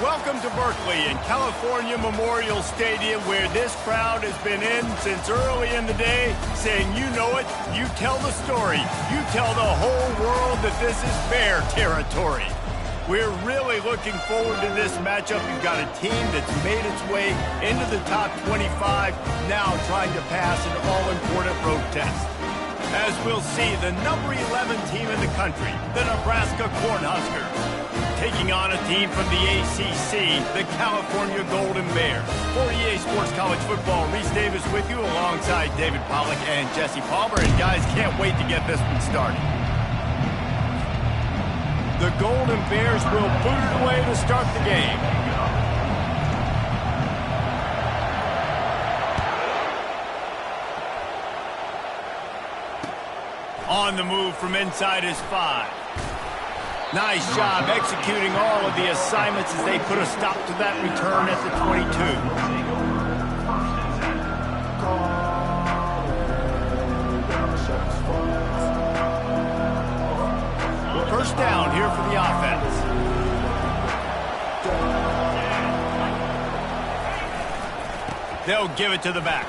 Welcome to Berkeley and California Memorial Stadium, where this crowd has been in since early in the day, saying, you know it, you tell the story, you tell the whole world that this is Bear territory. We're really looking forward to this matchup. You've got a team that's made its way into the top 25, now trying to pass an all-important road test. As we'll see, the number 11 team in the country, the Nebraska Cornhuskers, taking on a team from the ACC, the California Golden Bears. For EA Sports College Football, Reese Davis with you alongside David Pollack and Jesse Palmer. And guys, can't wait to get this one started. The Golden Bears will boot it away to start the game. On the move from inside his 5. Nice job executing all of the assignments as they put a stop to that return at the 22. First down here for the offense. They'll give it to the back.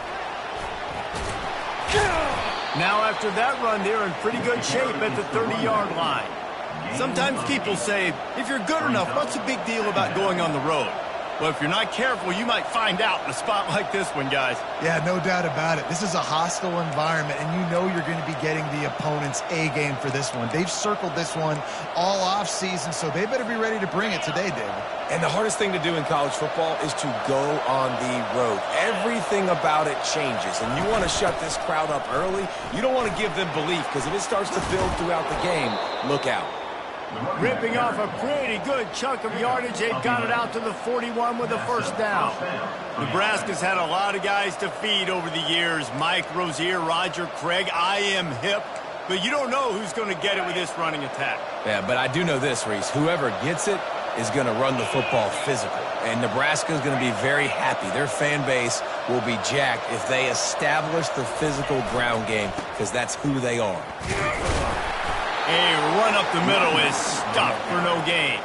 Now after that run, they're in pretty good shape at the 30-yard line. Sometimes people say, if you're good enough, what's the big deal about going on the road? Well, if you're not careful, you might find out in a spot like this one, guys. Yeah, no doubt about it. This is a hostile environment, and you know you're going to be getting the opponent's A-game for this one. They've circled this one all off-season, so they better be ready to bring it today, David. And the hardest thing to do in college football is to go on the road. Everything about it changes, and you want to shut this crowd up early. You don't want to give them belief, because if it starts to build throughout the game, look out. Ripping off a pretty good chunk of yardage. They've got it out to the 41 with a first down. Nebraska's had a lot of guys to feed over the years. Mike Rozier, Roger Craig, I am hip. But you don't know who's going to get it with this running attack. Yeah, but I do know this, Reese. Whoever gets it is going to run the football physical. And Nebraska is going to be very happy. Their fan base will be jacked if they establish the physical ground game, because that's who they are. A run up the middle is stopped for no gain.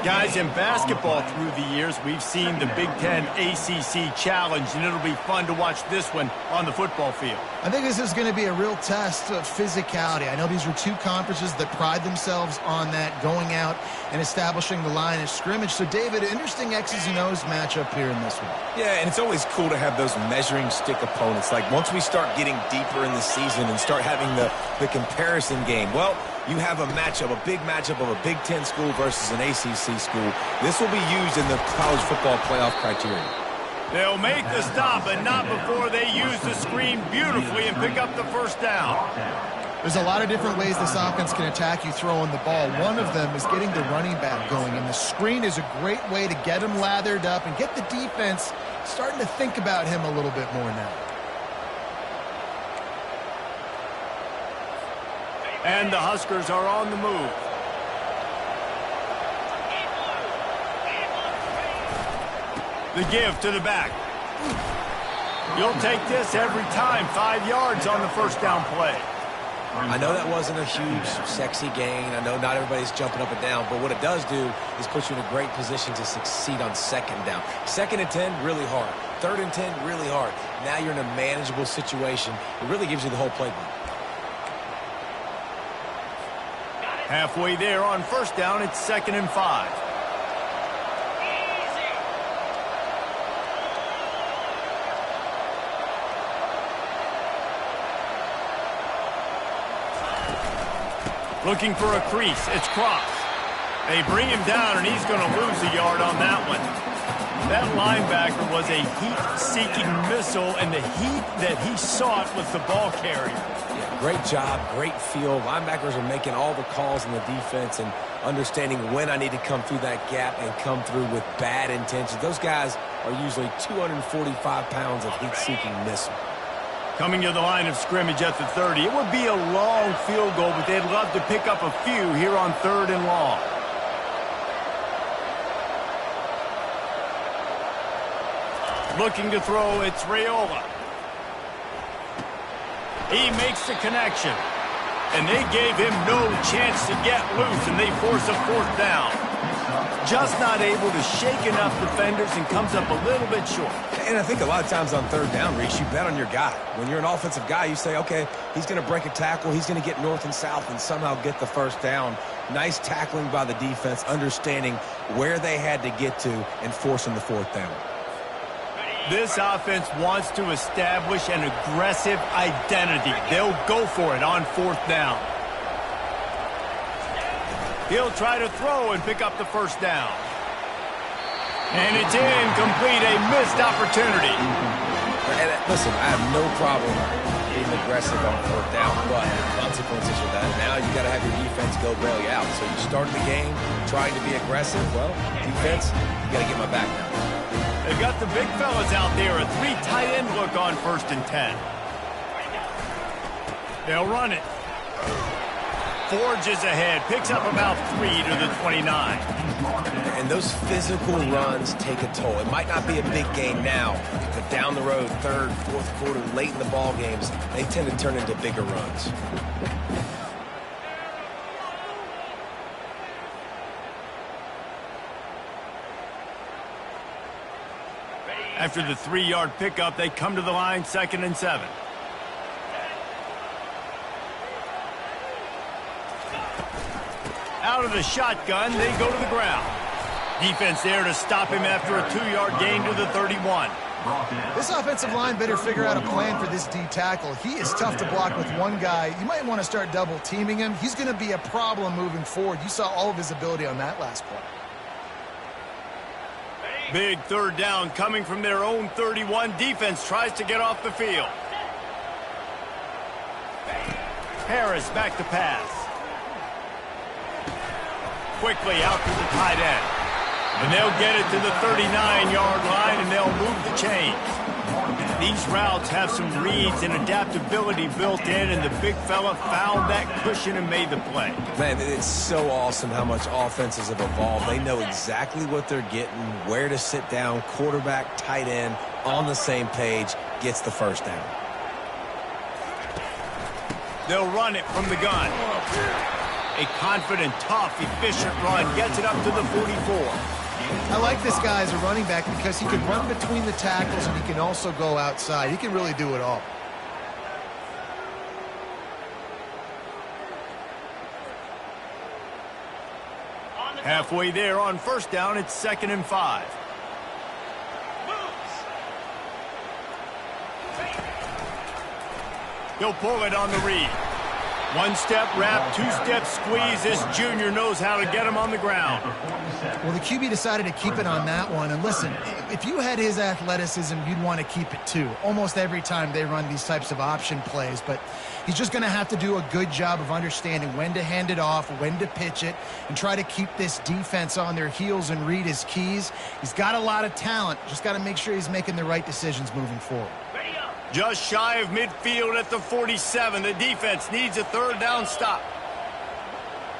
Guys, in basketball through the years, we've seen the Big Ten ACC Challenge, and it'll be fun to watch this one on the football field. I think this is going to be a real test of physicality. I know these are two conferences that pride themselves on that, going out and establishing the line of scrimmage. So, David, interesting X's and O's matchup here in this one. Yeah, and it's always cool to have those measuring stick opponents. Like, once we start getting deeper in the season and start having the comparison game, well, you have a matchup, a big matchup of a Big Ten school versus an ACC school. This will be used in the college football playoff criteria. They'll make the stop, but not before they use the screen beautifully and pick up the first down. There's a lot of different ways this offense can attack you throwing the ball. One of them is getting the running back going, and the screen is a great way to get him lathered up and get the defense starting to think about him a little bit more now. And the Huskers are on the move. The give to the back. You'll take this every time. 5 yards on the first down play. I know that wasn't a huge, sexy gain. I know not everybody's jumping up and down, but what it does do is put you in a great position to succeed on second down. 2nd and 10, really hard. 3rd and 10, really hard. Now you're in a manageable situation. It really gives you the whole playbook. Halfway there on first down, it's 2nd and 5. Looking for a crease. It's Cross. They bring him down, and he's going to lose a yard on that one. That linebacker was a heat-seeking missile, and the heat that he sought was the ball carrier. Yeah, great job, great feel. Linebackers are making all the calls in the defense and understanding when I need to come through that gap and come through with bad intentions. Those guys are usually 245 pounds of heat-seeking missile. Coming to the line of scrimmage at the 30. It would be a long field goal, but they'd love to pick up a few here on 3rd and long. Looking to throw, it's Raiola. He makes the connection. And they gave him no chance to get loose, and they force a 4th down. Just not able to shake enough defenders and comes up a little bit short. And I think a lot of times on third down, Reese, you bet on your guy. When you're an offensive guy, you say, okay, he's going to break a tackle, he's going to get north and south and somehow get the first down. Nice tackling by the defense, understanding where they had to get to and forcing the fourth down. This offense wants to establish an aggressive identity. They'll go for it on fourth down. He'll try to throw and pick up the first down. And it's incomplete, a missed opportunity. And listen, I have no problem being aggressive on fourth down, but the consequences of that, now you got to have your defense go bail you out. So you start the game trying to be aggressive. Well, defense, you got to get my back now. They've got the big fellas out there, a 3 tight end look on 1st and 10. They'll run it. Forges ahead, picks up about 3 to the 29. And those physical runs take a toll. It might not be a big game now, but down the road, third, fourth quarter, late in the ball games, they tend to turn into bigger runs. After the 3-yard pickup, they come to the line, 2nd and 7. Out of the shotgun, they go to the ground. Defense there to stop him after a 2-yard gain to the 31. This offensive line better figure out a plan for this D tackle. He is tough to block with one guy. You might want to start double teaming him. He's going to be a problem moving forward. You saw all of his ability on that last play. Big 3rd down coming from their own 31. Defense tries to get off the field. Harris back to pass. Quickly out to the tight end. And they'll get it to the 39-yard line, and they'll move the chains. These routes have some reads and adaptability built in, and the big fella found that cushion and made the play. Man, it's so awesome how much offenses have evolved. They know exactly what they're getting, where to sit down, quarterback, tight end, on the same page, gets the first down. They'll run it from the gun. A confident, tough, efficient run gets it up to the 44. I like this guy as a running back because he can run between the tackles and he can also go outside. He can really do it all. Halfway there on 1st down, it's 2nd and 5. He'll pull it on the read. 1-step wrap, 2-step squeeze. This junior knows how to get him on the ground. Well, the QB decided to keep it on that one. And listen, if you had his athleticism, you'd want to keep it too. Almost every time they run these types of option plays. But he's just going to have to do a good job of understanding when to hand it off, when to pitch it, and try to keep this defense on their heels and read his keys. He's got a lot of talent. Just got to make sure he's making the right decisions moving forward. Just shy of midfield at the 47. The defense needs a 3rd down stop.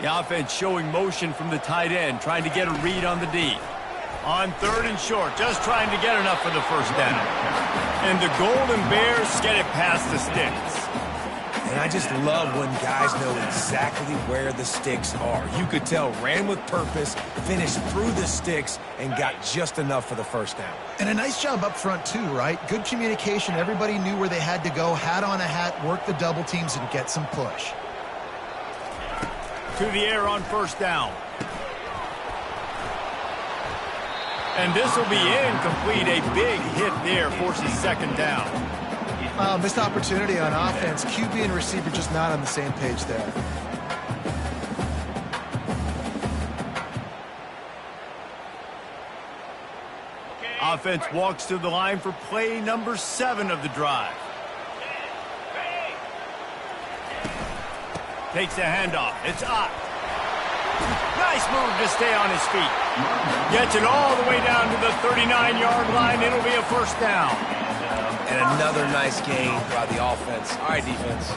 The offense showing motion from the tight end, trying to get a read on the D. On 3rd and short, just trying to get enough for the first down. And the Golden Bears get it past the sticks. And I just love when guys know exactly where the sticks are. You could tell, ran with purpose, finished through the sticks, and got just enough for the first down. And a nice job up front too, right? Good communication. Everybody knew where they had to go, hat on a hat, work the double teams, and get some push. To the air on 1st down. And this will be incomplete. A big hit there forces 2nd down. Missed opportunity on offense. QB and receiver just not on the same page there. Offense walks to the line for play number 7 of the drive. Takes a handoff. It's Ott. Nice move to stay on his feet. Gets it all the way down to the 39-yard line. It'll be a 1st down. And another nice gain by the offense. All right, defense,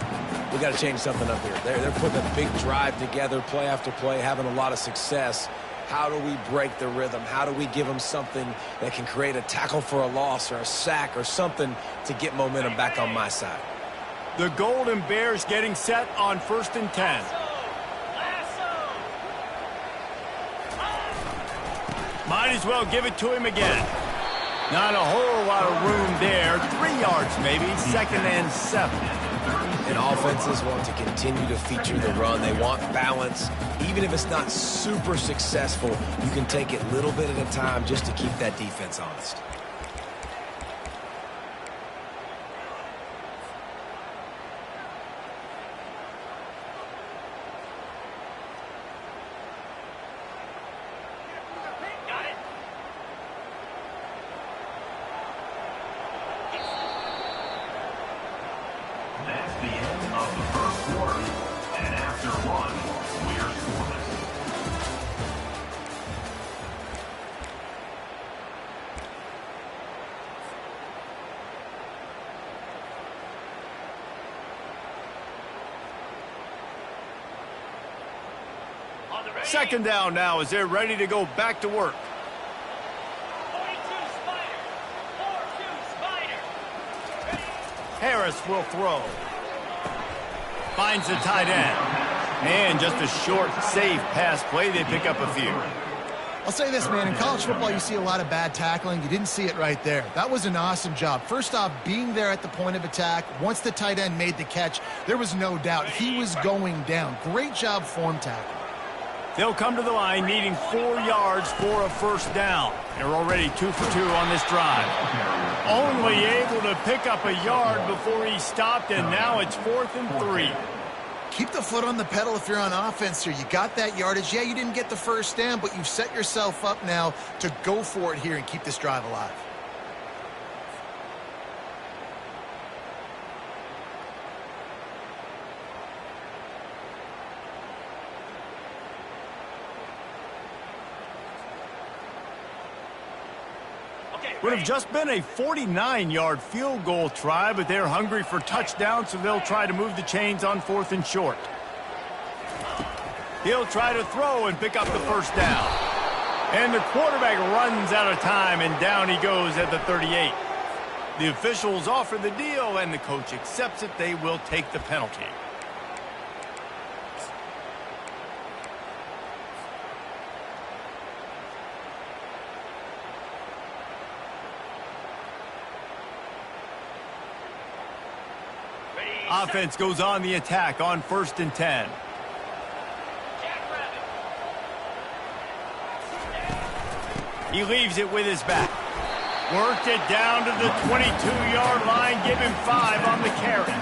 we got to change something up here. They're putting a big drive together, play after play, having a lot of success. How do we break the rhythm? How do we give them something that can create a tackle for a loss or a sack or something to get momentum back on my side? The Golden Bears getting set on 1st and 10. Might as well give it to him again. Not a whole lot of room there. 3 yards maybe, 2nd and 7. And offenses want to continue to feature the run. They want balance. Even if it's not super successful, you can take it little bit at a time just to keep that defense honest. Second down now as they're ready to go back to work. 42 Spider. 4-2 Spider. Harris will throw. Finds the tight end. And just a short, safe pass play. They pick up a few. I'll say this, man. In college football, you see a lot of bad tackling. You didn't see it right there. That was an awesome job. First off, being there at the point of attack. Once the tight end made the catch, there was no doubt he was going down. Great job form tackle. They'll come to the line needing 4 yards for a first down. They're already 2 for 2 on this drive. Only able to pick up a yard before he stopped, and now it's 4th and 3. Keep the foot on the pedal if you're on offense here. You got that yardage. Yeah, you didn't get the first down, but you've set yourself up now to go for it here and keep this drive alive. Would have just been a 49-yard field goal try, but they're hungry for touchdowns, so they'll try to move the chains on 4th and short. He'll try to throw and pick up the first down. And the quarterback runs out of time, and down he goes at the 38. The officials offer the deal, and the coach accepts it. They will take the penalty. Offense goes on the attack on 1st and 10. He leaves it with his back. Worked it down to the 22-yard line. Give him 5 on the carry.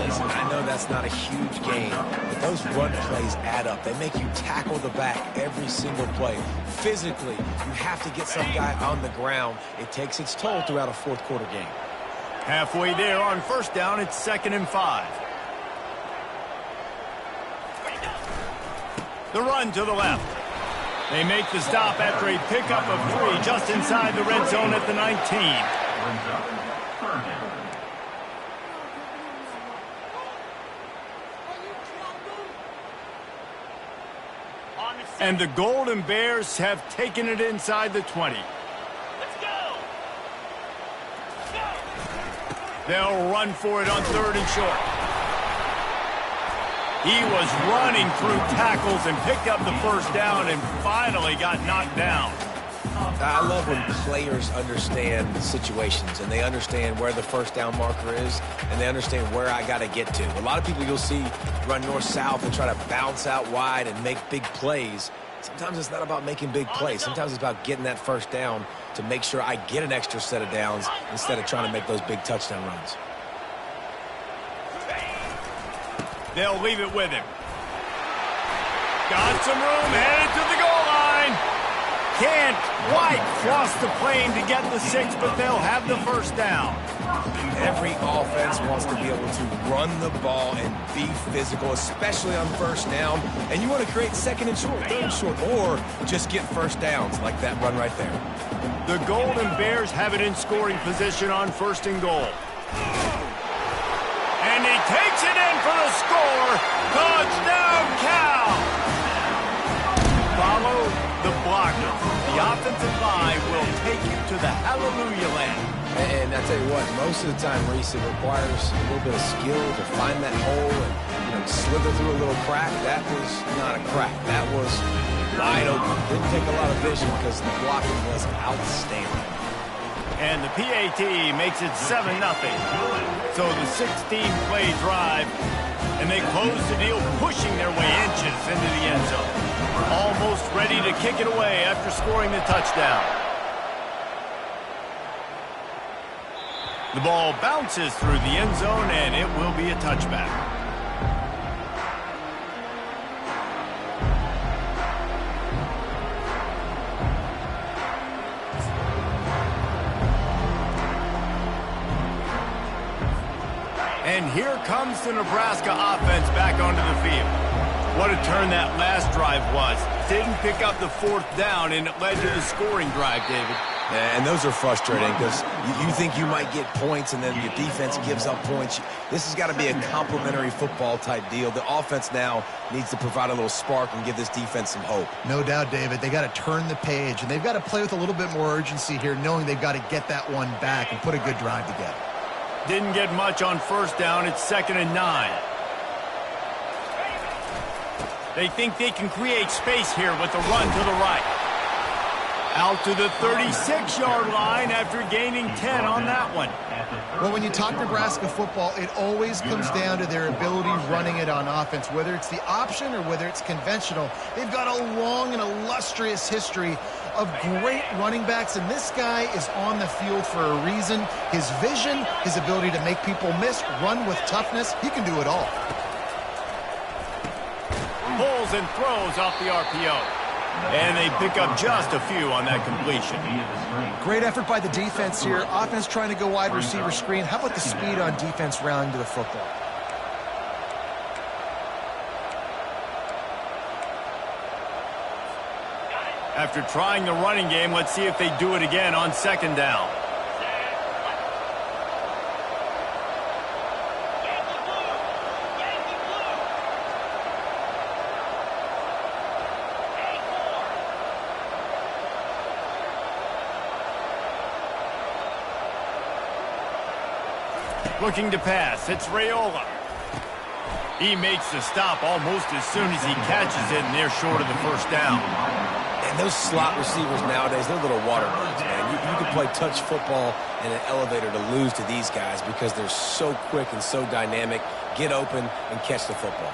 Listen, I know that's not a huge gain, but those run plays add up. They make you tackle the back every single play. Physically, you have to get some guy on the ground. It takes its toll throughout a fourth-quarter game. Halfway there on first down, it's 2nd and 5. The run to the left. They make the stop after a pickup of 3 just inside the red zone at the 19. And the Golden Bears have taken it inside the 20. They'll run for it on 3rd and short. He was running through tackles and picked up the first down and finally got knocked down. I love when players understand the situations and they understand where the first down marker is and they understand where I got to get to. A lot of people you'll see run north-south and try to bounce out wide and make big plays. Sometimes it's not about making big plays. Sometimes it's about getting that first down to make sure I get an extra set of downs instead of trying to make those big touchdown runs. They'll leave it with him. Got some room, headed to the goal line. Can't quite cross the plane to get the 6, but they'll have the first down. Every offense wants to be able to run the ball and be physical, especially on first down. And you want to create 2nd and short, 3rd and short, or just get first downs like that run right there. The Golden Bears have it in scoring position on 1st and goal. And he takes it in for the score. Touchdown, Cal! Follow the blocker. The offensive line will take you to the hallelujah land. And I tell you what, most of the time, Reese, it requires a little bit of skill to find that hole and slither through a little crack. That was not a crack. That was Wide open. Didn't take a lot of vision because the blocking was outstanding. And the PAT makes it 7-0. So the 16-play drive, and they close the deal, pushing their way inches into the end zone. Almost ready to kick it away after scoring the touchdown. The ball bounces through the end zone, and it will be a touchback. And here comes the Nebraska offense back onto the field. What a turn that last drive was. Didn't pick up the 4th down, and it led to the scoring drive, David. Yeah, and those are frustrating because you think you might get points and then your defense gives up points. This has got to be a complementary football type deal. The offense now needs to provide a little spark and give this defense some hope. No doubt, David. They got to turn the page, and they've got to play with a little bit more urgency here, knowing they've got to get that one back and put a good drive together. Didn't get much on 1st down. It's 2nd and 9. They think they can create space here with the run to the right. Out to the 36-yard line after gaining 10 on that one. Well, when you talk Nebraska football, it always comes down to their ability running it on offense. Whether it's the option or whether it's conventional, they've got a long and illustrious history of great running backs, and this guy is on the field for a reason. His vision, his ability to make people miss, run with toughness, he can do it all. Pulls and throws off the RPO. And they pick up just a few on that completion. Great effort by the defense here. Offense trying to go wide receiver screen. How about the speed on defense rounding to the football? After trying the running game, let's see if they do it again on 2nd down. Looking to pass, it's Raiola. He makes the stop almost as soon as he catches it, and they're short of the 1st down. And those slot receivers nowadays, they're little water birds, man. You can play touch football in an elevator to lose to these guys because they're so quick and so dynamic. Get open and catch the football.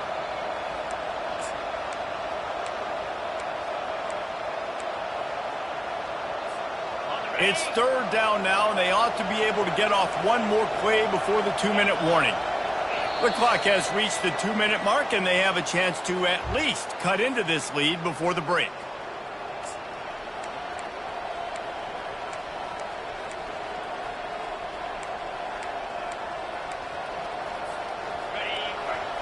It's 3rd down now, and they ought to be able to get off one more play before the 2-minute warning. The clock has reached the 2-minute mark, and they have a chance to at least cut into this lead before the break.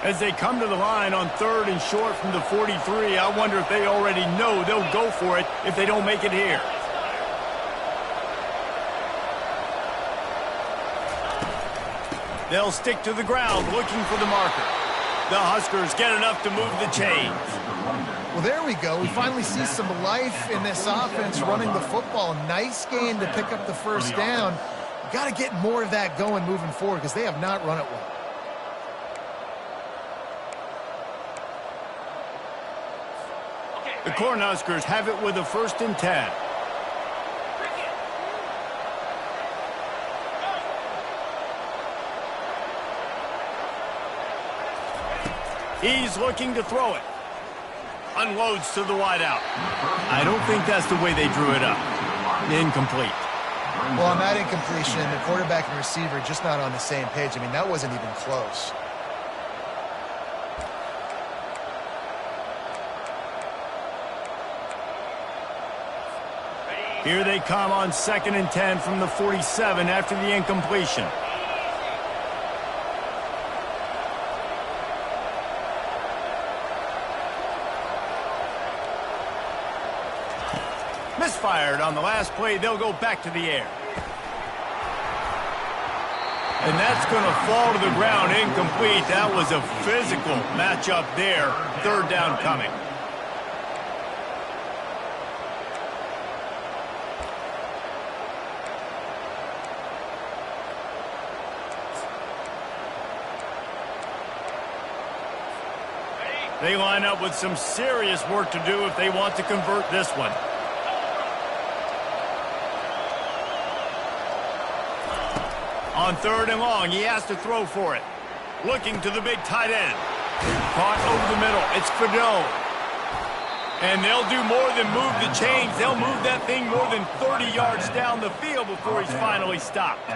As they come to the line on 3rd and short from the 43, I wonder if they already know they'll go for it if they don't make it here. They'll stick to the ground looking for the marker. The Huskers get enough to move the chains. Well, there we go. We finally see some life in this offense running the football. Nice game to pick up the 1st down. Got to get more of that going moving forward because they have not run it well. The Cornhuskers have it with a 1st and 10. He's looking to throw it. Unloads to the wideout. I don't think that's the way they drew it up. Incomplete. Well, on that incompletion, the quarterback and receiver just not on the same page. I mean, that wasn't even close. Here they come on 2nd and 10 from the 47 after the incompletion. Misfired on the last play. They'll go back to the air. And that's going to fall to the ground incomplete. That was a physical matchup there. 3rd down coming. They line up with some serious work to do if they want to convert this one. On 3rd and long, he has to throw for it. Looking to the big tight end. Caught over the middle. It's Fedone. And they'll do more than move the chains. They'll move that thing more than 30 yards down the field before he's finally stopped.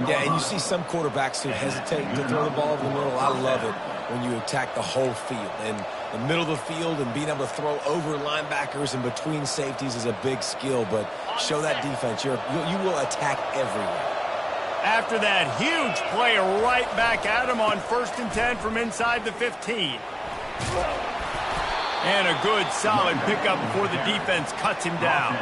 Yeah, and you see some quarterbacks who hesitate to throw the ball over the middle. I love it when you attack the whole field. And the middle of the field and being able to throw over linebackers and between safeties is a big skill. But show that defense. You will attack everywhere. After that huge play, right back at him on 1st and 10 from inside the 15. And a good, solid pickup before the defense cuts him down.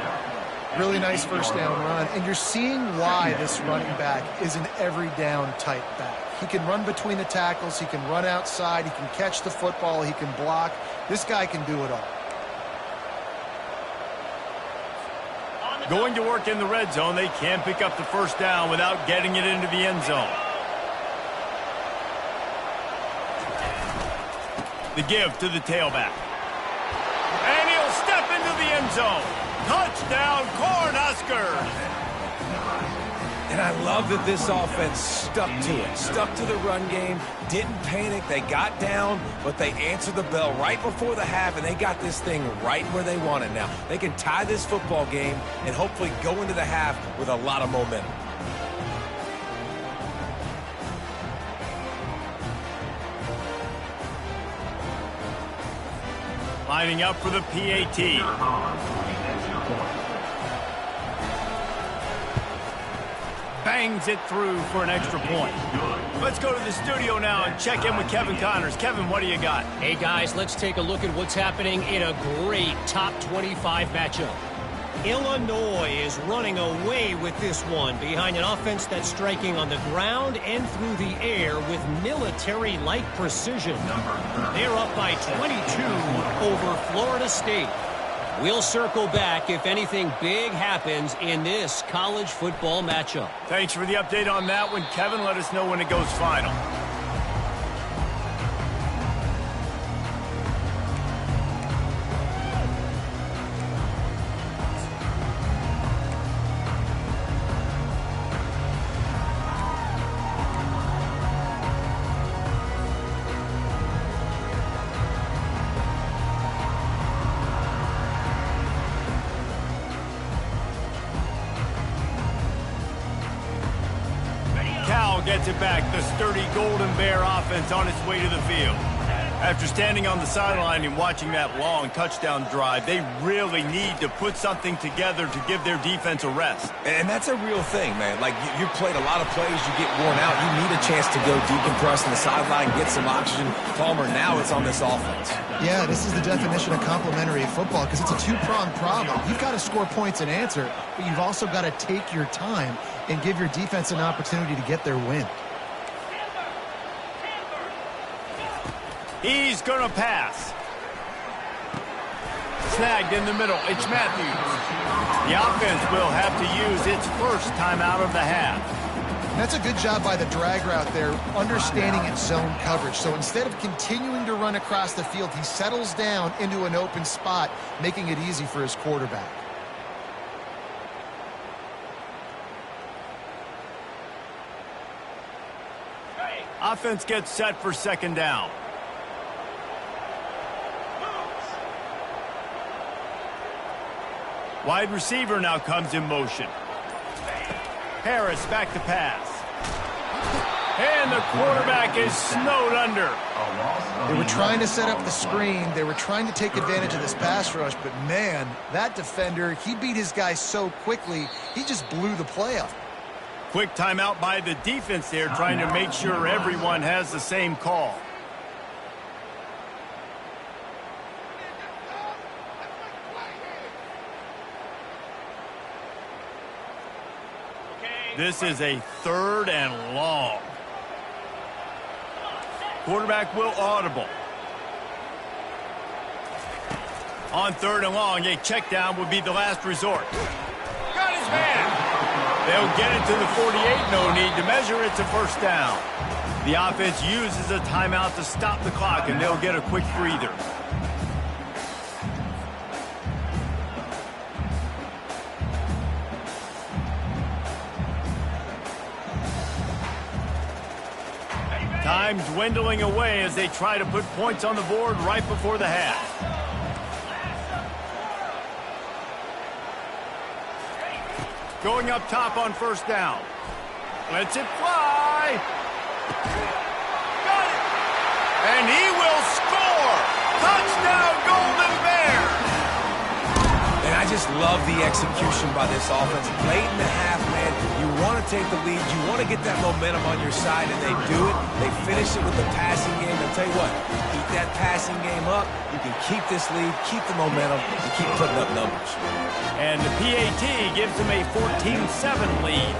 Really nice first down run. And you're seeing why this running back is an every down type back. He can run between the tackles. He can run outside. He can catch the football. He can block. This guy can do it all. Going to work in the red zone, they can pick up the first down without getting it into the end zone. The give to the tailback. And he'll step into the end zone. Touchdown, Cornhuskers! And I love that this offense stuck to it, stuck to the run game, didn't panic. They got down, but they answered the bell right before the half, and they got this thing right where they want it now. They can tie this football game and hopefully go into the half with a lot of momentum. Lining up for the PAT. Bangs it through for an extra point. Let's go to the studio now and check in with Kevin Connors. Kevin, what do you got? Hey, guys, let's take a look at what's happening in a great top 25 matchup. Illinois is running away with this one behind an offense that's striking on the ground and through the air with military-like precision. They're up by 22 over Florida State. We'll circle back if anything big happens in this college football matchup. Thanks for the update on that one, Kevin. Let us know when it goes final. Gets it back, the sturdy Golden Bear offense on its way to the field. After standing on the sideline and watching that long touchdown drive, they really need to put something together to give their defense a rest. And that's a real thing, man. Like, you've played a lot of plays, you get worn out. You need a chance to go decompress on the sideline, get some oxygen. Palmer, now it's on this offense. Yeah, this is the definition of complementary football because it's a two-pronged problem. You've got to score points and answer, but you've also got to take your time and give your defense an opportunity to get their win. He's going to pass. Snagged in the middle. It's Matthews. The offense will have to use its first timeout of the half. That's a good job by the drag route there, understanding its zone coverage. So instead of continuing to run across the field, he settles down into an open spot, making it easy for his quarterback. Offense gets set for second down. Wide receiver now comes in motion. Harris back to pass. And the quarterback is snowed under. They were trying to set up the screen. They were trying to take advantage of this pass rush, but man, that defender, he beat his guy so quickly, he just blew the play up. Quick timeout by the defense there, trying to make sure everyone has the same call. This is a 3rd and long. Quarterback will audible. On 3rd and long, a check down would be the last resort. Got his man. They'll get it to the 48. No need to measure. It's a first down. The offense uses a timeout to stop the clock, and they'll get a quick breather. Time dwindling away as they try to put points on the board right before the half. Going up top on first down. Lets it fly. Got it. And he will score. Touchdown, Golden Bears. And I just love the execution by this offense. Late in the half, man, you want to take the lead. You want to get that momentum on your side, and they do it. They finish it with the passing game. I'll tell you what, keep that passing game up. You can keep this lead, keep the momentum, and keep putting up numbers. And the PAT gives them a 14-7 lead.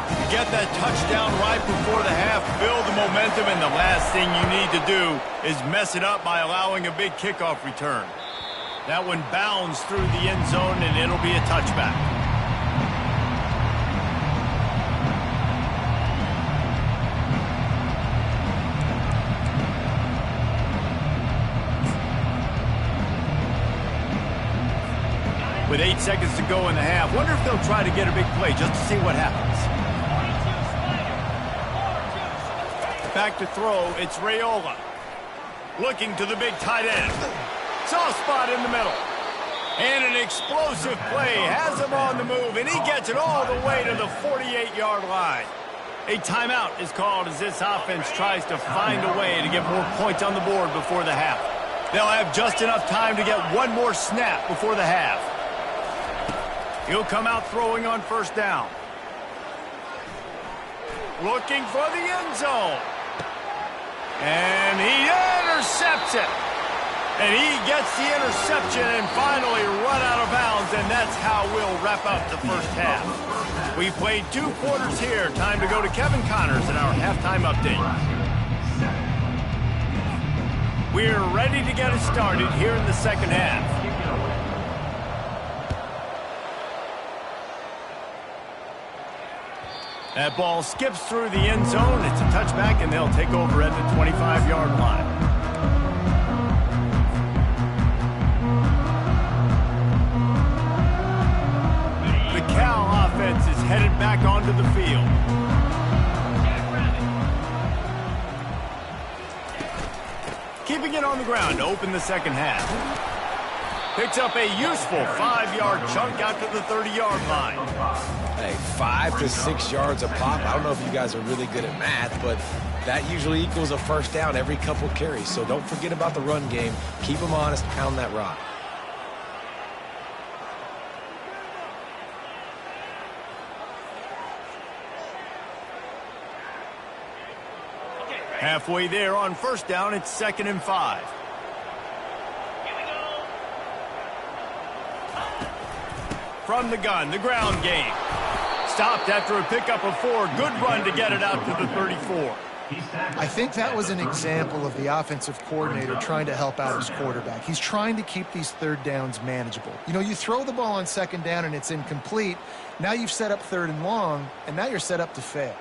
You get that touchdown right before the half, build the momentum, and the last thing you need to do is mess it up by allowing a big kickoff return. That one bounds through the end zone, and it'll be a touchback. With 8 seconds to go in the half, wonder if they'll try to get a big play just to see what happens. Back to throw, it's Raiola. Looking to the big tight end. Soft spot in the middle. And an explosive play has him on the move, and he gets it all the way to the 48-yard line. A timeout is called as this offense tries to find a way to get more points on the board before the half. They'll have just enough time to get one more snap before the half. He'll come out throwing on first down. Looking for the end zone. And he intercepts it. And he gets the interception and finally run out of bounds, and that's how we'll wrap up the first half. We played 2 quarters here. Time to go to Kevin Connors in our halftime update. We're ready to get it started here in the second half. That ball skips through the end zone. It's a touchback, and they'll take over at the 25-yard line. The Cal offense is headed back onto the field. Keeping it on the ground to open the second half. Picks up a useful 5-yard chunk out to the 30-yard line. Hey, 5 to 6 yards a pop. I don't know if you guys are really good at math, but that usually equals a first down every couple carries. So don't forget about the run game. Keep them honest, pound that rock. Halfway there on first down, it's 2nd and 5. From the gun, the ground game. Stopped after a pickup of 4. Good run to get it out to the 34. I think that was an example of the offensive coordinator trying to help out his quarterback. He's trying to keep these third downs manageable. You know, you throw the ball on 2nd down and it's incomplete. Now you've set up 3rd and long, and now you're set up to fail.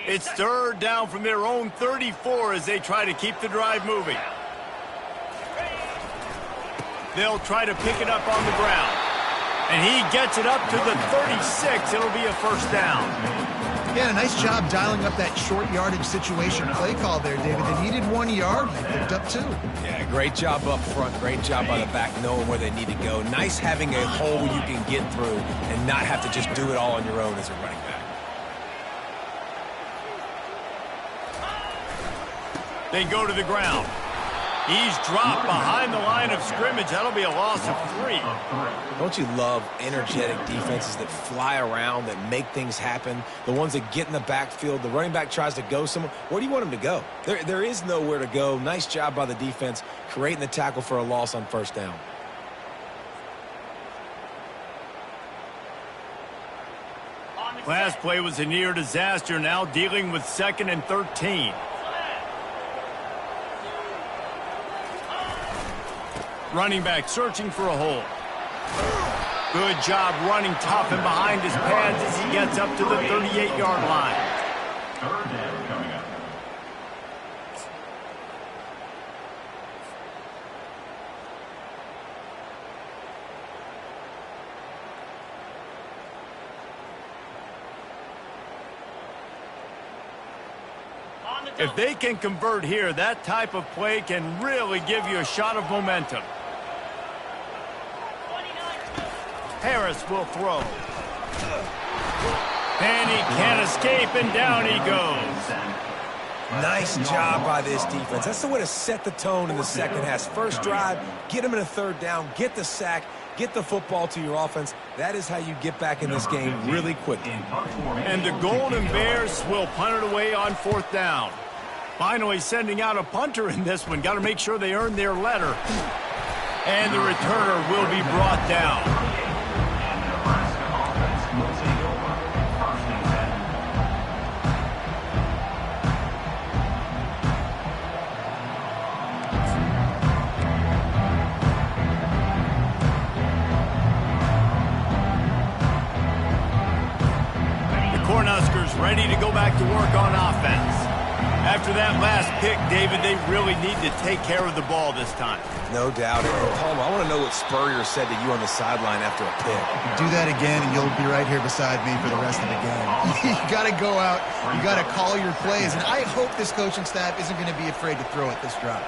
It's 3rd down from their own 34 as they try to keep the drive moving. They'll try to pick it up on the ground. And he gets it up to the 36. It'll be a first down. Yeah, nice job dialing up that short yardage situation play call there, David. They needed 1 yard, and they picked up 2. Yeah, great job up front. Great job by the back knowing where they need to go. Nice having a hole you can get through and not have to just do it all on your own as a running back. They go to the ground. He's dropped behind the line of scrimmage. That'll be a loss of 3. Don't you love energetic defenses that fly around, that make things happen? The ones that get in the backfield. The running back tries to go somewhere. Where do you want him to go? There is nowhere to go. Nice job by the defense creating the tackle for a loss on first down. On Last play was a near disaster, now dealing with 2nd and 13. Running back searching for a hole. Good job running tough and behind his pads as he gets up to the 38-yard line. Third down coming up. If they can convert here, that type of play can really give you a shot of momentum. Harris will throw. And he can't escape, and down he goes. Nice job by this defense. That's the way to set the tone in the second half. First drive, get them in a third down, get the sack, get the football to your offense. That is how you get back in this game really quickly. And the Golden Bears will punt it away on 4th down. Finally sending out a punter in this one. Got to make sure they earn their letter. And the returner will be brought down. And the Nebraska offense will take over. 1st and 10. The Cornhuskers ready to go back to work on offense. After that last pick, David, they really need to take care of the ball this time. No doubt. And Palmer, I want to know what Spurrier said to you on the sideline after a pick. Do that again, and you'll be right here beside me for the rest of the game. You got to go out. You got to call your plays, and I hope this coaching staff isn't going to be afraid to throw it this drive.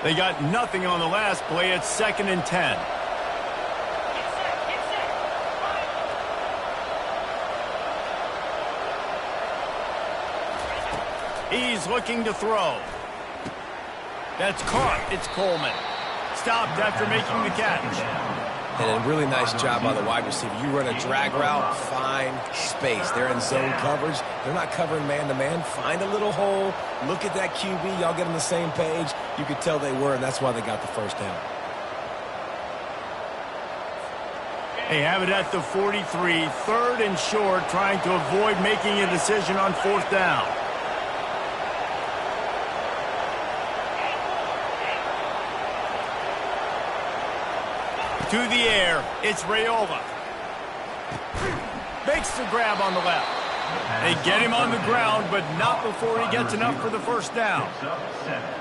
They got nothing on the last play. It's 2nd and 10. He's looking to throw. That's caught. It's Coleman. Stopped after making the catch. And a really nice job by the wide receiver. You run a drag route, find space. They're in zone coverage. They're not covering man-to-man. Find a little hole. Look at that QB. Y'all get on the same page. You could tell they were, and that's why they got the first down. They have it at the 43. 3rd and short, trying to avoid making a decision on 4th down. To the air, it's Raiola. Makes the grab on the left. They get him on the ground, but not before he gets enough for the first down.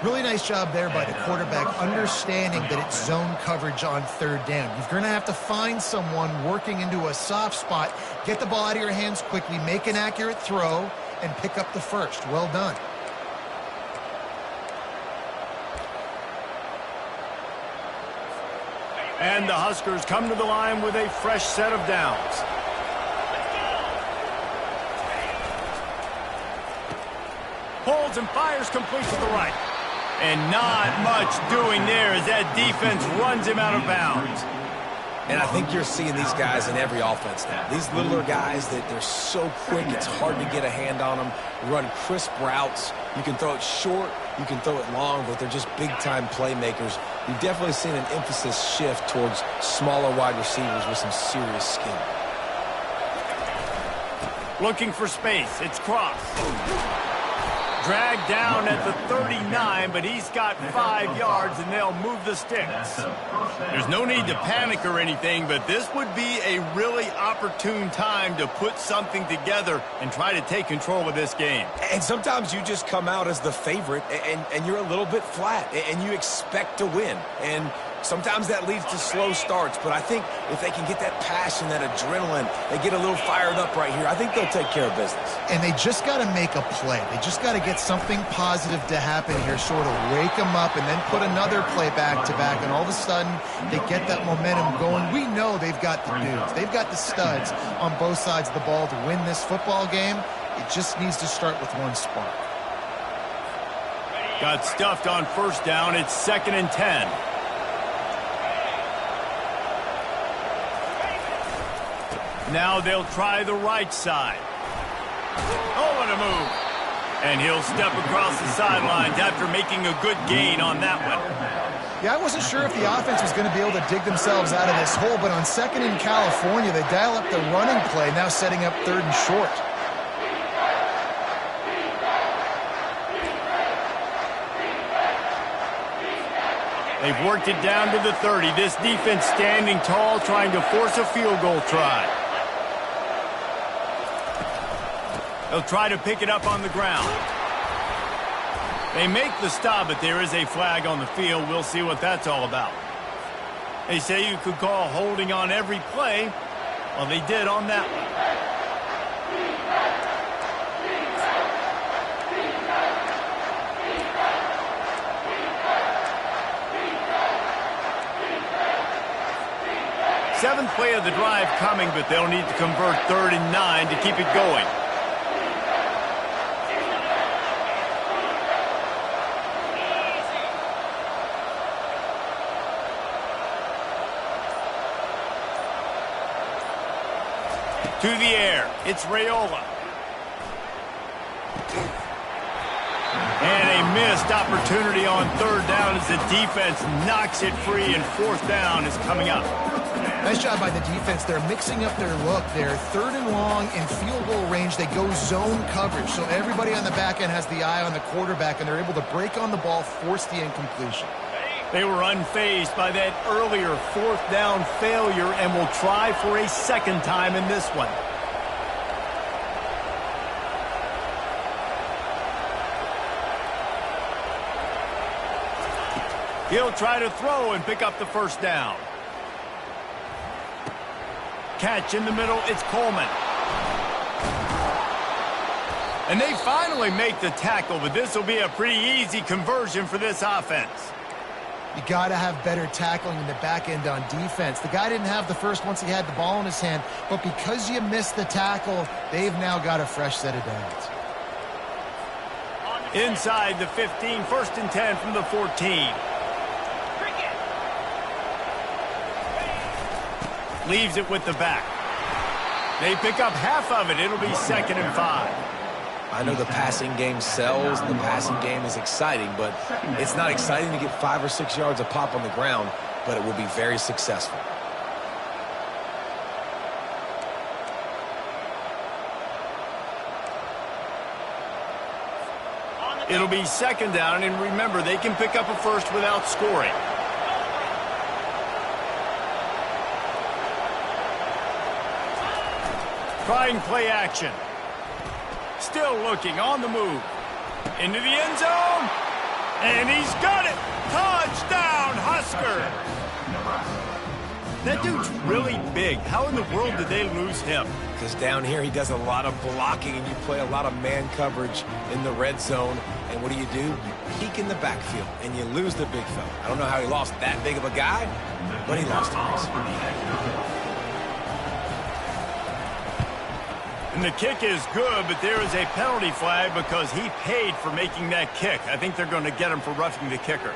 Really nice job there by the quarterback, understanding that it's zone coverage on 3rd down. You're going to have to find someone working into a soft spot, get the ball out of your hands quickly, make an accurate throw, and pick up the first. Well done. And the Huskers come to the line with a fresh set of downs. Holds and fires complete to the right. And not much doing there as that defense runs him out of bounds. And I think you're seeing these guys in every offense now. These littler guys, that they're so quick, it's hard to get a hand on them. Run crisp routes. You can throw it short, you can throw it long, but they're just big-time playmakers. You've definitely seen an emphasis shift towards smaller wide receivers with some serious skill. Looking for space. It's Cross. Dragged down at the 39, but he's got 5 yards, and they'll move the sticks. There's no need to panic or anything, but this would be a really opportune time to put something together and try to take control of this game. And sometimes you just come out as the favorite, and you're a little bit flat, and you expect to win. And sometimes that leads to slow starts, but I think if they can get that passion, that adrenaline, they get a little fired up right here, I think they'll take care of business. And they just got to make a play. They just got to get something positive to happen here, sort of wake them up, and then put another play back-to-back, and all of a sudden they get that momentum going. We know they've got the dudes. They've got the studs on both sides of the ball to win this football game. It just needs to start with one spark. Got stuffed on 1st down. It's 2nd and 10. Now they'll try the right side. Oh, what a move. And he'll step across the sidelines after making a good gain on that one. Yeah, I wasn't sure if the offense was going to be able to dig themselves out of this hole, but on second in California, they dial up the running play, now setting up third and short. They've worked it down to the 30. This defense standing tall, trying to force a field goal try. They'll try to pick it up on the ground. They make the stop, but there is a flag on the field. We'll see what that's all about. They say you could call holding on every play. Well, they did on that one. Seventh play of the drive coming, but they'll need to convert 3rd and 9 to keep it going. To the air, it's Raiola. And a missed opportunity on 3rd down as the defense knocks it free, and 4th down is coming up. Nice job by the defense. They're mixing up their look. They're 3rd and long in field goal range. They go zone coverage, so everybody on the back end has the eye on the quarterback, and they're able to break on the ball, force the incompletion. They were unfazed by that earlier 4th down failure and will try for a second time in this one. He'll try to throw and pick up the 1st down. Catch in the middle, it's Coleman. And they finally make the tackle, but this will be a pretty easy conversion for this offense. You got to have better tackling in the back end on defense. The guy didn't have the first once he had the ball in his hand, but because you missed the tackle, they've now got a fresh set of downs. Inside the 15, 1st and 10 from the 14. Leaves it with the back. They pick up half of it. It'll be 2nd and 5. I know the passing game sells, the passing game is exciting, but it's not exciting to get 5 or 6 yards a pop on the ground, but it will be very successful. It'll be 2nd down, and remember, they can pick up a first without scoring. Trying play action. Still looking on the move. Into the end zone. And he's got it. Touchdown, Husker. That dude's really big. How in the world did they lose him? Because down here he does a lot of blocking, and you play a lot of man coverage in the red zone. And what do? You peek in the backfield, and you lose the big fella. I don't know how he lost that big of a guy, but he lost him. And the kick is good, but there is a penalty flag because he paid for making that kick. I think they're going to get him for roughing the kicker.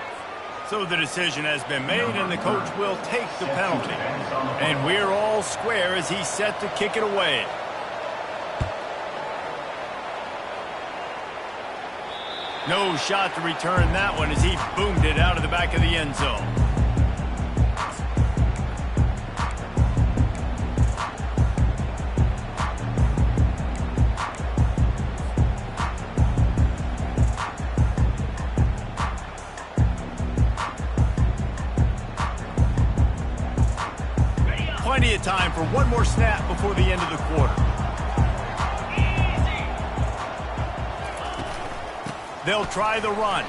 So the decision has been made, and the coach will take the penalty. And we're all square as he's set to kick it away. No shot to return that one as he boomed it out of the back of the end zone. Plenty of time for one more snap before the end of the quarter. They'll try the run.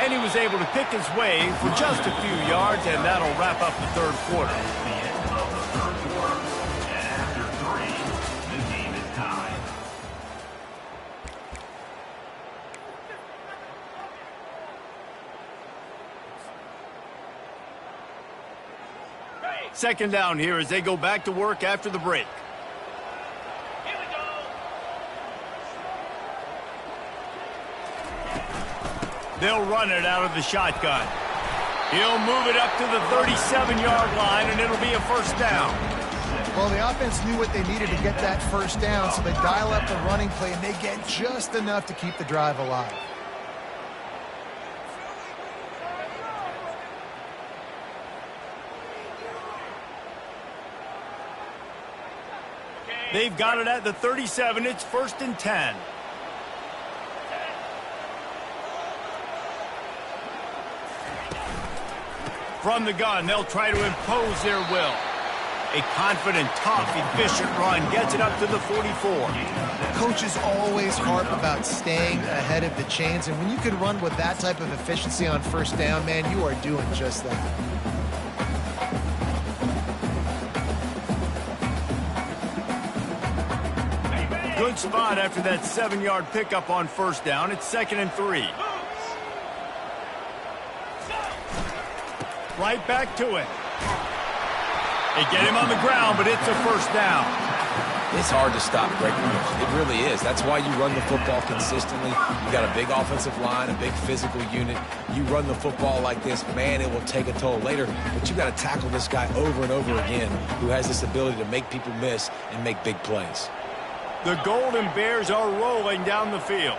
And he was able to pick his way for just a few yards, and that'll wrap up the 3rd quarter. Second down here as they go back to work after the break. Here we go. They'll run it out of the shotgun. He'll move it up to the 37-yard line, and it'll be a 1st down. Well, the offense knew what they needed to get that first down, so they dial up the running play, and they get just enough to keep the drive alive. They've got it at the 37. It's 1st and 10. From the gun, they'll try to impose their will. A confident, tough, efficient run gets it up to the 44. Coaches always harp about staying ahead of the chains, and when you can run with that type of efficiency on first down, man, you are doing just that. Good spot after that 7-yard pickup on first down. It's 2nd and 3. Right back to it. They get him on the ground, but it's a first down. It's hard to stop Greg Williams. It really is. That's why you run the football consistently. You got a big offensive line, a big physical unit. You run the football like this, man, it will take a toll later. But you got to tackle this guy over and over again who has this ability to make people miss and make big plays. The Golden Bears are rolling down the field.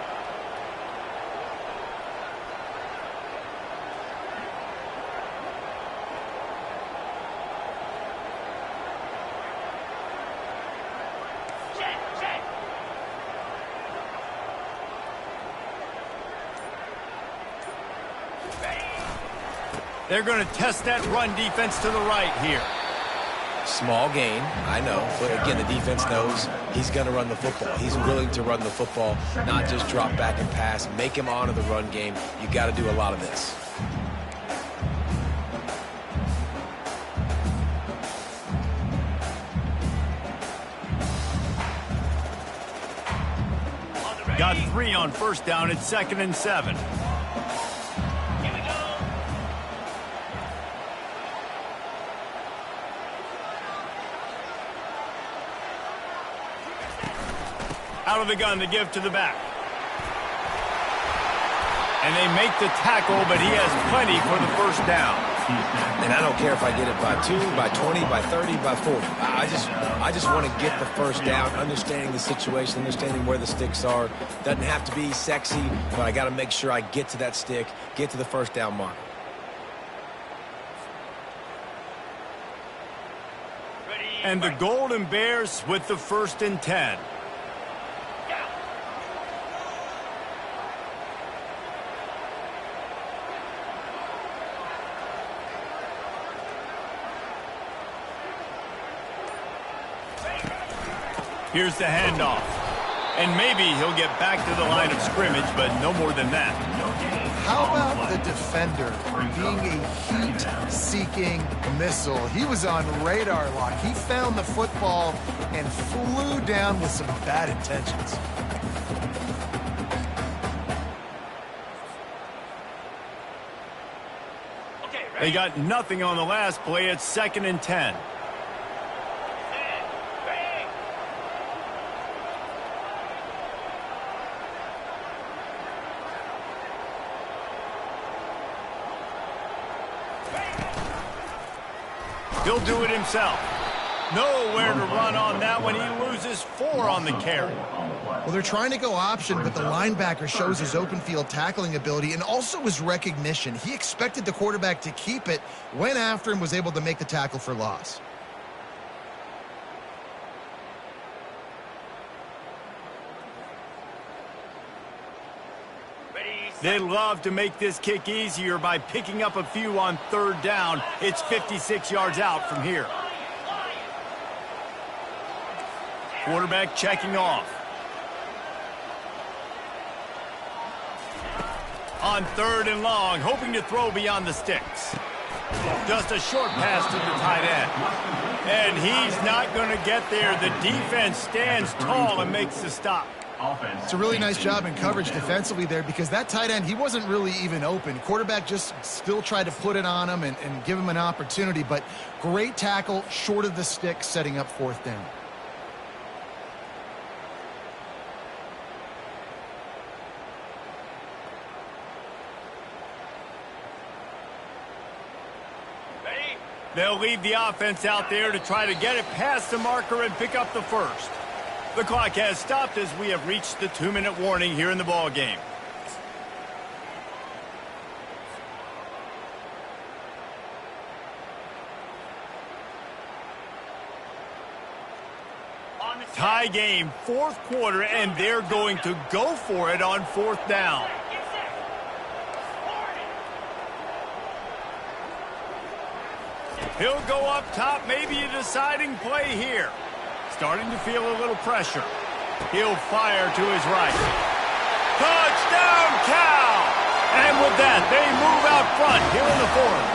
They're going to test that run defense to the right here. Small gain, I know, but again, the defense knows he's going to run the football. He's willing to run the football, not just drop back and pass, make him honor the run game. You got to do a lot of this. Got 3 on first down. It's 2nd and 7. Out of the gun to give to the back. And they make the tackle, but he has plenty for the first down. And I don't care if I get it by 2, by 20, by 30, by 40. I just want to get the first down, understanding the situation, understanding where the sticks are. Doesn't have to be sexy, but I got to make sure I get to that stick, get to the first down mark. And the Golden Bears with the 1st and 10. Here's the handoff. And maybe he'll get back to the line of scrimmage, but no more than that. How about the defender being a heat-seeking missile? He was on radar lock. He found the football and flew down with some bad intentions. They got nothing on the last play. It's 2nd and 10. He'll do it himself. Nowhere to run on that one. He loses 4 on the carry. Well, they're trying to go option, but the linebacker shows his open field tackling ability and also his recognition. He expected the quarterback to keep it, went after him, was able to make the tackle for loss. They love to make this kick easier by picking up a few on 3rd down. It's 56 yards out from here. Quarterback checking off. On 3rd and long, hoping to throw beyond the sticks. Just a short pass to the tight end. And he's not going to get there. The defense stands tall and makes the stop. It's a really nice job in coverage defensively there because that tight end, he wasn't really even open. Quarterback just still tried to put it on him and give him an opportunity, but great tackle, short of the stick, setting up 4th down. They'll leave the offense out there to try to get it past the marker and pick up the first. The clock has stopped as we have reached the 2-minute warning here in the ball game. Tie game, fourth quarter, and they're going to go for it on fourth down. He'll go up top, maybe a deciding play here. Starting to feel a little pressure. He'll fire to his right. Touchdown, Cal! And with that, they move out front here in the fourth.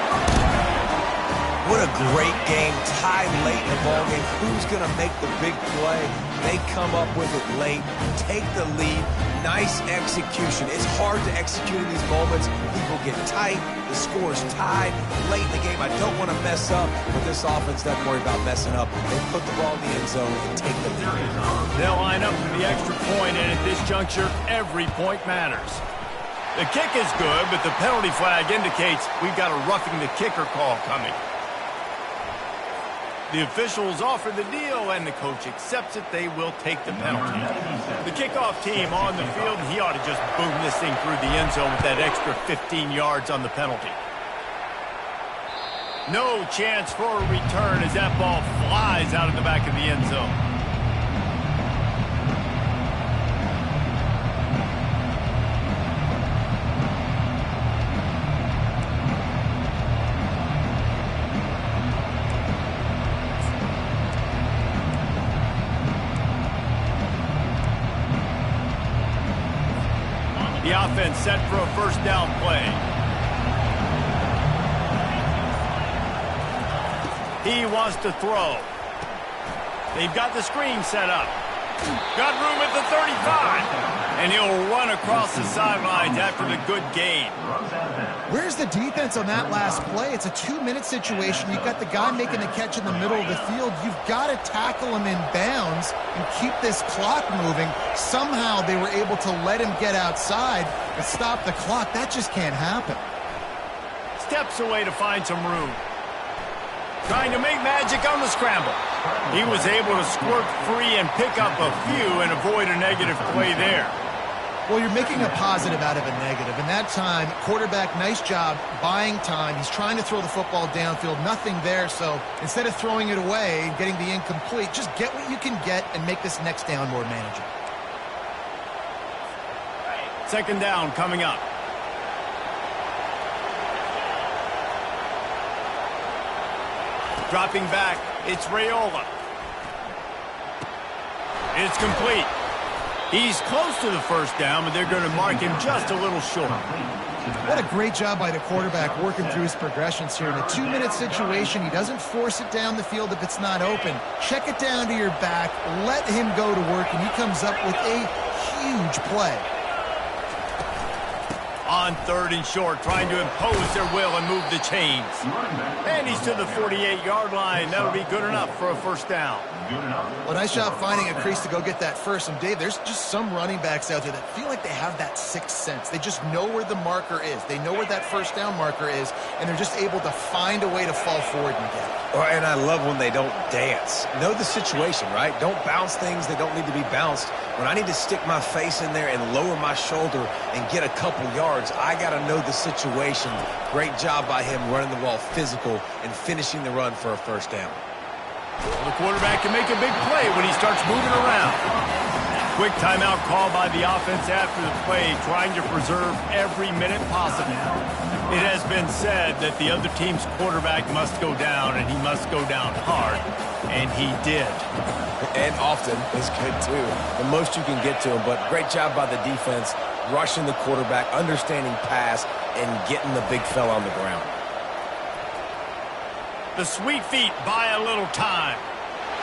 What a great game. Tie late in the ballgame. Who's going to make the big play? They come up with it late, take the lead. Nice execution. It's hard to execute in these moments. People get tight. The score's tied late in the game. I don't want to mess up, but this offense doesn't worry about messing up. They put the ball in the end zone and take the lead. They'll line up for the extra point, and at this juncture, every point matters. The kick is good, but the penalty flag indicates we've got a roughing the kicker call coming. The officials offer the deal, and the coach accepts it. They will take the penalty. The kickoff team on the field, he ought to just boom this thing through the end zone with that extra 15 yards on the penalty. No chance for a return as that ball flies out of the back of the end zone. The offense set for a first down play. He wants to throw. They've got the screen set up. Got room at the 35. And he'll run across the sidelines after the good gain. Where's the defense on that last play? It's a 2-minute situation. You've got the guy making the catch in the middle of the field. You've got to tackle him in bounds and keep this clock moving. Somehow they were able to let him get outside and stop the clock. That just can't happen. Steps away to find some room. Trying to make magic on the scramble. He was able to squirt free and pick up a few and avoid a negative play there. Well, you're making a positive out of a negative. And that time, quarterback, nice job buying time. He's trying to throw the football downfield. Nothing there. So instead of throwing it away and getting the incomplete, just get what you can get and make this next down more manageable. Second down coming up. Dropping back, it's Raiola. It's complete. He's close to the first down, but they're going to mark him just a little short. What a great job by the quarterback working through his progressions here. In a 2-minute situation, he doesn't force it down the field if it's not open. Check it down to your back, let him go to work, and he comes up with a huge play. On third and short, trying to impose their will and move the chains. And he's to the 48-yard line. That'll be good enough for a first down. Well, nice job finding a crease to go get that first. And, Dave, there's just some running backs out there that feel like they have that sixth sense. They just know where the marker is. They know where that first down marker is, and they're just able to find a way to fall forward and get it. And I love when they don't dance. Know the situation, right? Don't bounce things that don't need to be bounced. When I need to stick my face in there and lower my shoulder and get a couple yards, I got to know the situation. Great job by him running the ball physical and finishing the run for a first down. Well, the quarterback can make a big play when he starts moving around. Quick timeout call by the offense after the play, trying to preserve every minute possible. It has been said that the other team's quarterback must go down, and he must go down hard, and he did. And often is good, too. The most you can get to him, but great job by the defense, rushing the quarterback, understanding pass, and getting the big fella on the ground. The sweet feet buy a little time.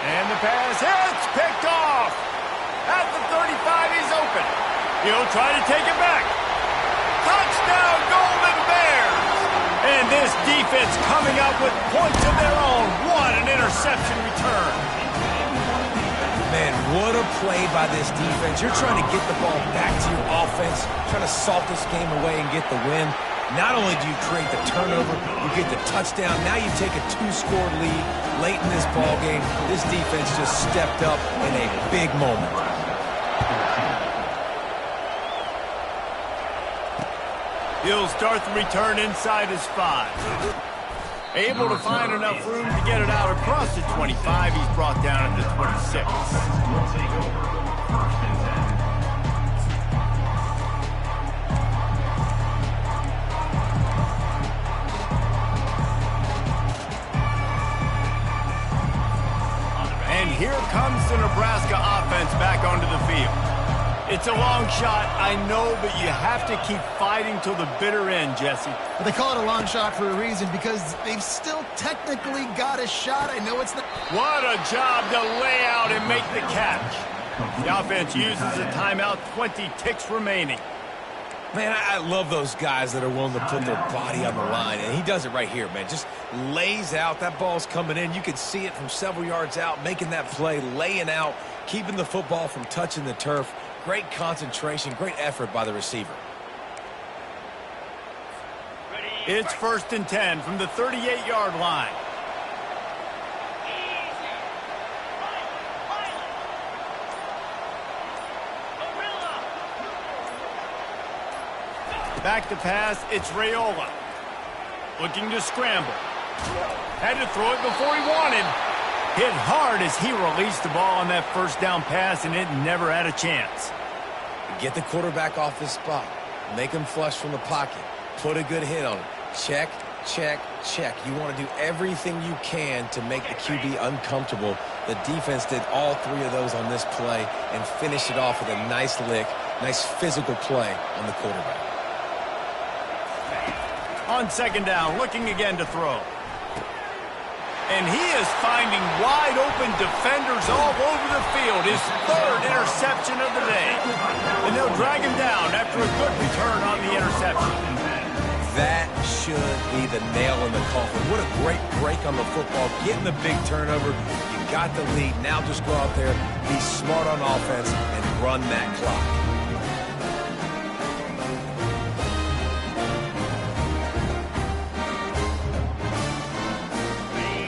And the pass hits, picked off. At the 35, he's open. He'll try to take it back. Touchdown, Golden Bears! And this defense coming up with points of their own. What an interception return. Man, what a play by this defense. You're trying to get the ball back to your offense, trying to salt this game away and get the win. Not only do you create the turnover, you get the touchdown. Now you take a 2-score lead late in this ball game. This defense just stepped up in a big moment. He'll start the return inside his 5. Able to find enough room to get it out across the 25. He's brought down at the 26. Will take over. First and 10. And here comes the Nebraska offense back onto the field. It's a long shot, I know, but you have to keep fighting till the bitter end, Jesse. But they call it a long shot for a reason, because they've still technically got a shot. I know it's not. What a job to lay out and make the catch. The offense uses a timeout, 20 ticks remaining. Man, I love those guys that are willing to put their body on the line, and he does it right here, man. Just lays out. That ball's coming in. You can see it from several yards out, making that play, laying out, keeping the football from touching the turf. Great concentration, great effort by the receiver. It's 1st and 10 from the 38-yard line. Back to pass, it's Raiola. Looking to scramble. Had to throw it before he wanted. Hit hard as he released the ball on that first down pass, and it never had a chance. Get the quarterback off his spot. Make him flush from the pocket. Put a good hit on him. Check, check, check. You want to do everything you can to make the QB uncomfortable. The defense did all 3 of those on this play and finished it off with a nice lick, nice physical play on the quarterback. On 2nd down, looking again to throw. And he is finding wide-open defenders all over the field. His 3rd interception of the day. And they'll drag him down after a good return on the interception. That should be the nail in the coffin. What a great break on the football. Getting the big turnover. You got the lead. Now just go out there, be smart on offense, and run that clock.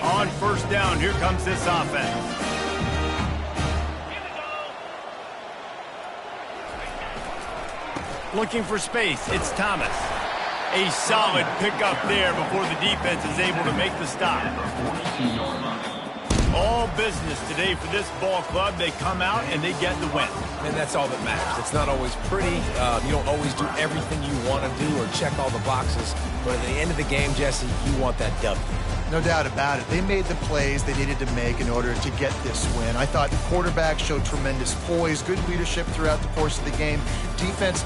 On 1st down, here comes this offense. Looking for space, it's Thomas. A solid pickup there before the defense is able to make the stop. All business today for this ball club. They come out and they get the win. And that's all that matters. It's not always pretty. You don't always do everything you want to do or check all the boxes. But at the end of the game, Jesse, you want that W. No doubt about it. They made the plays they needed to make in order to get this win. I thought the quarterback showed tremendous poise, good leadership throughout the course of the game. Defense